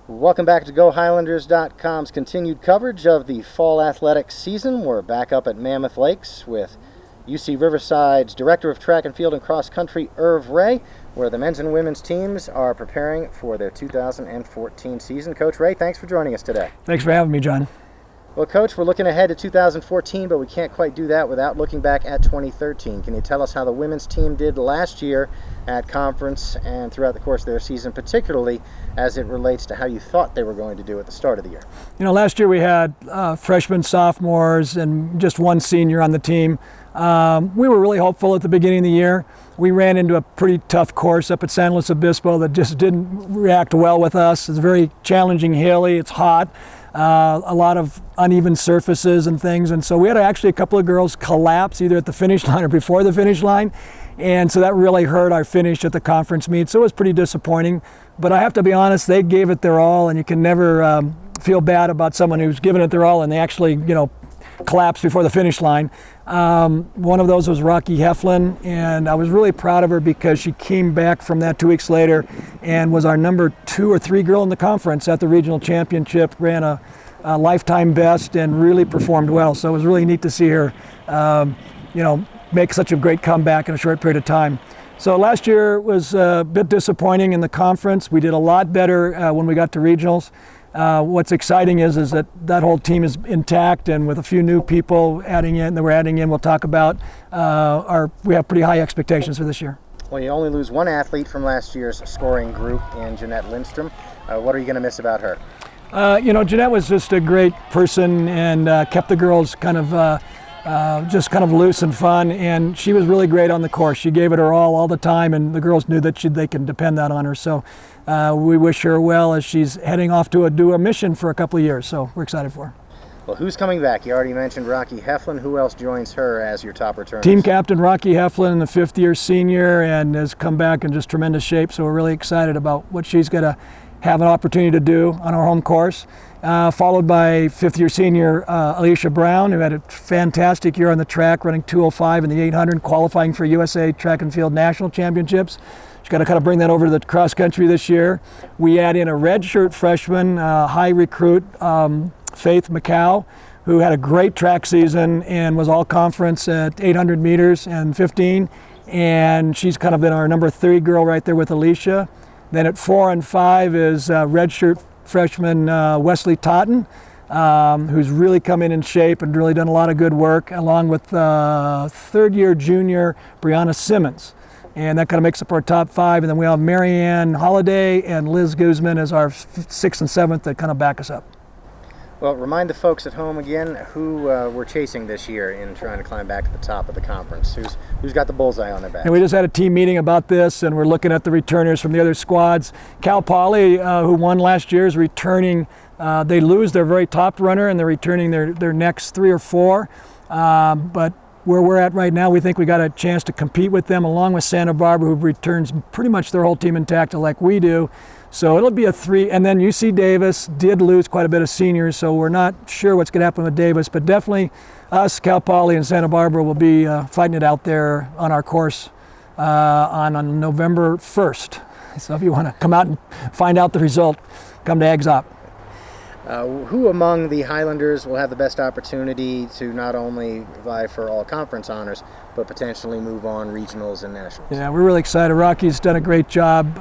Welcome back to GoHighlanders.com's continued coverage of the fall athletics season. We're back up at Mammoth Lakes with UC Riverside's Director of Track and Field and Cross Country, Irv Ray, where the men's and women's teams are preparing for their 2014 season. Coach Ray, thanks for joining us today. Thanks for having me, John. Well, Coach, we're looking ahead to 2014, but we can't quite do that without looking back at 2013. Can you tell us how the women's team did last year at conference and throughout the course of their season, particularly as it relates to how you thought they were going to do at the start of the year? You know, last year we had freshmen, sophomores, and just one senior on the team. We were really hopeful at the beginning of the year. We ran into a pretty tough course up at San Luis Obispo that just didn't react well with us. It's very challenging, hilly, it's hot. A lot of uneven surfaces and things, and so we had actually a couple of girls collapse either at the finish line or before the finish line, and so that really hurt our finish at the conference meet, so it was pretty disappointing. But I have to be honest, they gave it their all, and you can never feel bad about someone who's given it their all and they actually, collapsed before the finish line. One of those was Rocky Heflin, and I was really proud of her because she came back from that 2 weeks later and was our number 2 or 3 girl in the conference at the regional championship, ran a lifetime best and really performed well. So it was really neat to see her, make such a great comeback in a short period of time. So last year was a bit disappointing in the conference. We did a lot better when we got to regionals. What's exciting is that whole team is intact, and with a few new people we're adding in, we'll talk about, we have pretty high expectations for this year. Well, you only lose one athlete from last year's scoring group in Jeanette Lindstrom. What are you going to miss about her? Jeanette was just a great person and kept the girls kind of loose and fun, and she was really great on the course. She gave it her all the time, and the girls knew that they can depend on her. So we wish her well as she's heading off to do a mission for a couple of years. So we're excited for her. Well, who's coming back? You already mentioned Rocky Heflin. Who else joins her as your top returners? Team captain Rocky Heflin, the 5th-year senior, and has come back in just tremendous shape. So we're really excited about what she's going to have an opportunity to do on our home course. Followed by 5th-year senior Alisha Brown, who had a fantastic year on the track, running 2:05 in the 800, qualifying for USA Track and Field National Championships. She's got to kind of bring that over to the cross country this year. We add in a redshirt freshman, high recruit, Faith McCow, who had a great track season and was all conference at 800 meters and 15. And she's kind of been our number 3 girl right there with Alisha. Then at 4 and 5 is redshirt freshman Wesley Totten, who's really come in shape and really done a lot of good work, along with 3rd-year junior Brianna Simmons. And that kind of makes up our top 5. And then we have Maryann Holliday and Liz Guzman as our 6th and 7th that kind of back us up. Well, remind the folks at home again who we're chasing this year in trying to climb back to the top of the conference. Who's got the bullseye on their back? And we just had a team meeting about this, and we're looking at the returners from the other squads. Cal Poly, who won last year, is returning. They lose their very top runner, and they're returning their next 3 or 4. But where we're at right now, we think we got a chance to compete with them, along with Santa Barbara, who returns pretty much their whole team intact like we do. So it'll be a 3, and then UC Davis did lose quite a bit of seniors, so we're not sure what's going to happen with Davis, but definitely us, Cal Poly, and Santa Barbara will be fighting it out there on our course on November 1st. So if you want to come out and find out the result, come to Exop. Who among the Highlanders will have the best opportunity to not only vie for all conference honors, but potentially move on regionals and nationals? Yeah, we're really excited. Rocky's done a great job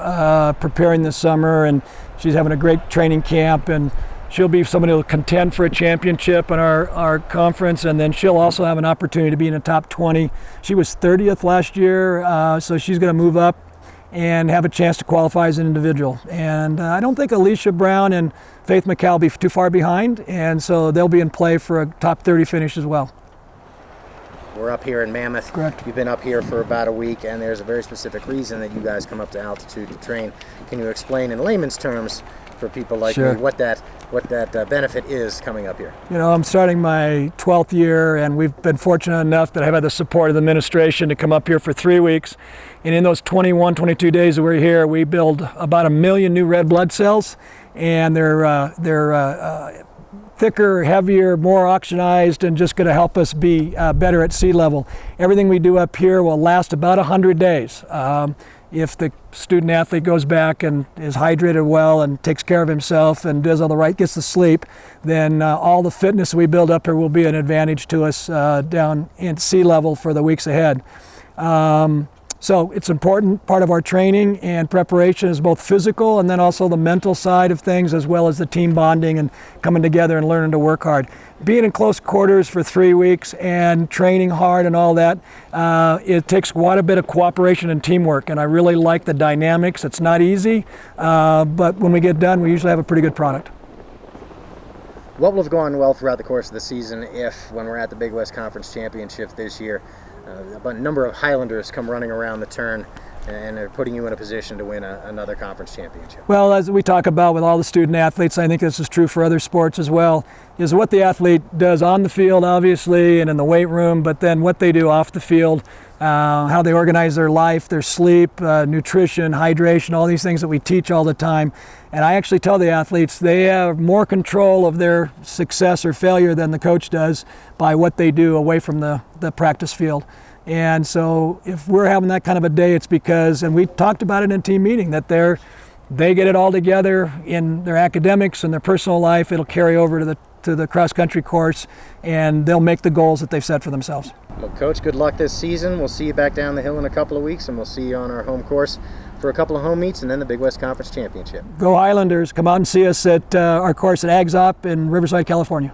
preparing this summer, and she's having a great training camp, and she'll be somebody who will contend for a championship in our conference, and then she'll also have an opportunity to be in the top 20. She was 30th last year, so she's going to move up and have a chance to qualify as an individual. And I don't think Alisha Brown and Faith McCall will be too far behind, and so they'll be in play for a top 30 finish as well. We're up here in Mammoth. Correct. You've been up here for about a week, and there's a very specific reason that you guys come up to altitude to train. Can you explain in layman's terms for people like Sure. me what that benefit is coming up here? You know, I'm starting my 12th year, and we've been fortunate enough that I've had the support of the administration to come up here for 3 weeks. And in those 22 days that we're here, we build about 1 million new red blood cells, and they're thicker, heavier, more oxygenized, and just going to help us be better at sea level. Everything we do up here will last about 100 days. if the student athlete goes back and is hydrated well and takes care of himself and does all the right, gets the sleep, then all the fitness we build up here will be an advantage to us down in sea level for the weeks ahead. So it's important part of our training and preparation is both physical and then also the mental side of things, as well as the team bonding and coming together and learning to work hard. Being in close quarters for 3 weeks and training hard and all that, it takes quite a bit of cooperation and teamwork, and I really like the dynamics. It's not easy, but when we get done, we usually have a pretty good product. What will have gone well throughout the course of the season if, when we're at the Big West Conference Championship this year, a number of Highlanders come running around the turn and they're putting you in a position to win another conference championship? Well, as we talk about with all the student athletes, I think this is true for other sports as well, is what the athlete does on the field, obviously, and in the weight room, but then what they do off the field, how they organize their life, their sleep, nutrition, hydration, all these things that we teach all the time. And I actually tell the athletes they have more control of their success or failure than the coach does by what they do away from the practice field. And so if we're having that kind of a day, it's because, and we talked about it in team meeting, that they get it all together in their academics and their personal life. It'll carry over to the cross-country course, and they'll make the goals that they've set for themselves. Well, Coach, good luck this season. We'll see you back down the hill in a couple of weeks, and we'll see you on our home course for a couple of home meets and then the Big West Conference Championship. Go Highlanders. Come out and see us at our course at Ags Op in Riverside, California.